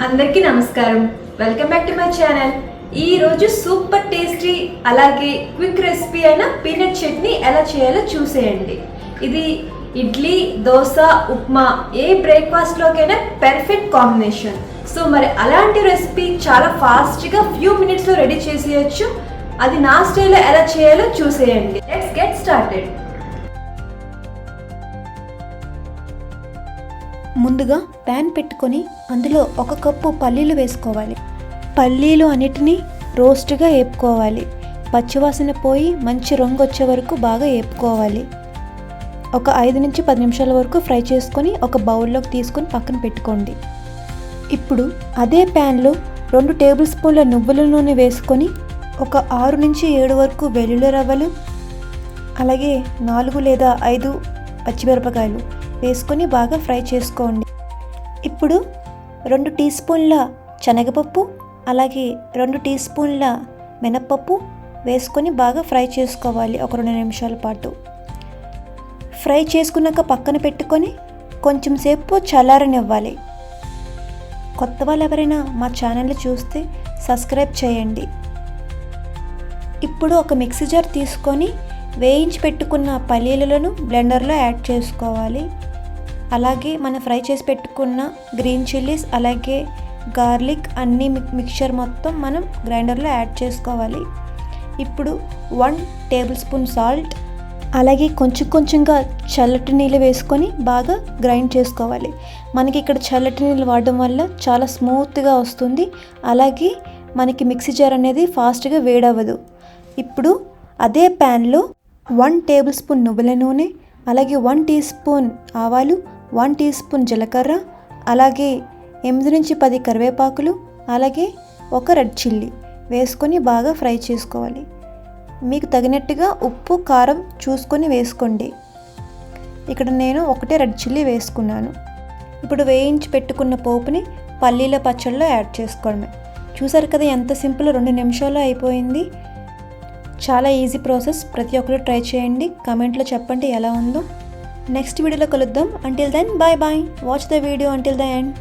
అందరికీ నమస్కారం. Welcome back to my channel. ఈ రోజు సూపర్ టేస్టీ అలాగే క్విక్ రెసిపీ అయిన పీనట్ చట్నీ ఎలా చేయాలో చూసేయండి. ఇది ఇడ్లీ, దోశ, ఉప్మా ఏ బ్రేక్ఫాస్ట్లోకైనా పెర్ఫెక్ట్ కాంబినేషన్. సో మరి అలాంటి రెసిపీ చాలా ఫాస్ట్గా ఫ్యూ మినిట్స్లో రెడీ చేసేయచ్చు. అది నా స్టైల్లో ఎలా చేయాలో చూసేయండి. Let's get started. ముందుగా ప్యాన్ పెట్టుకొని అందులో 1 కప్పు పల్లీలు వేసుకోవాలి. పల్లీలు అన్నిటినీ రోస్ట్గా వేపుకోవాలి. పచ్చివాసన పోయి మంచి రంగు వచ్చే వరకు బాగా వేపుకోవాలి. ఒక 5 నుంచి 10 నిమిషాల వరకు ఫ్రై చేసుకొని ఒక బౌల్లోకి తీసుకొని పక్కన పెట్టుకోండి. ఇప్పుడు అదే ప్యాన్లో 2 టేబుల్ స్పూన్ల నువ్వుల నూనె వేసుకొని ఒక 6 నుంచి 7 వరకు వెల్లుల్లి రవ్వలు, అలాగే 4 లేదా 5 పచ్చిమిరపకాయలు వేసుకొని బాగా ఫ్రై చేసుకోండి. ఇప్పుడు 2 టీ స్పూన్ల శనగపప్పు, అలాగే 2 టీ స్పూన్ల మినప్పప్పు వేసుకొని బాగా ఫ్రై చేసుకోవాలి. ఒక 2 నిమిషాల పాటు ఫ్రై చేసుకున్నాక పక్కన పెట్టుకొని కొంచెం సేపు చల్లారనివ్వాలి. కొత్త వాళ్ళు ఎవరైనా మా ఛానల్ని చూస్తే సబ్స్క్రైబ్ చేయండి. ఇప్పుడు ఒక మిక్సీ జార్ తీసుకొని వేయించి పెట్టుకున్న పల్లీలను బ్లెండర్లో యాడ్ చేసుకోవాలి. అలాగే మనం ఫ్రై చేసి పెట్టుకున్న గ్రీన్ చిల్లీస్, అలాగే గార్లిక్ అన్ని మిక్చర్ మొత్తం మనం గ్రైండర్లో యాడ్ చేసుకోవాలి. ఇప్పుడు 1 టేబుల్ స్పూన్ సాల్ట్, అలాగే కొంచెంగా చల్లటి నీళ్ళు వేసుకొని బాగా గ్రైండ్ చేసుకోవాలి. మనకి ఇక్కడ చల్లటి నీళ్ళు వాడడం వల్ల చాలా స్మూత్గా వస్తుంది. అలాగే మనకి మిక్సీ జార్ అనేది ఫాస్ట్గా వేడవ్వదు. ఇప్పుడు అదే ప్యాన్లో 1 టేబుల్ స్పూన్ నువ్వుల నూనె, అలాగే 1 టీ స్పూన్ ఆవాలు, 1 టీ స్పూన్ జీలకర్ర, అలాగే 8 నుంచి 10 కరివేపాకులు, అలాగే 1 రెడ్ చిల్లీ వేసుకొని బాగా ఫ్రై చేసుకోవాలి. మీకు తగినట్టుగా ఉప్పు, కారం చూసుకొని వేసుకోండి. ఇక్కడ నేను 1 రెడ్ చిల్లీ వేసుకున్నాను. ఇప్పుడు వేయించి పెట్టుకున్న పోపుని పల్లీల పచ్చడిలో యాడ్ చేసుకోవడమే. చూసారు కదా ఎంత సింపుల్, 2 నిమిషాల్లో అయిపోయింది. చాలా ఈజీ ప్రాసెస్. ప్రతి ఒక్కరు ట్రై చేయండి. కామెంట్లో చెప్పండి ఎలా ఉందో. నెక్స్ట్ వీడియోలో కలుద్దాం. Until then bye bye. Watch the video until the end.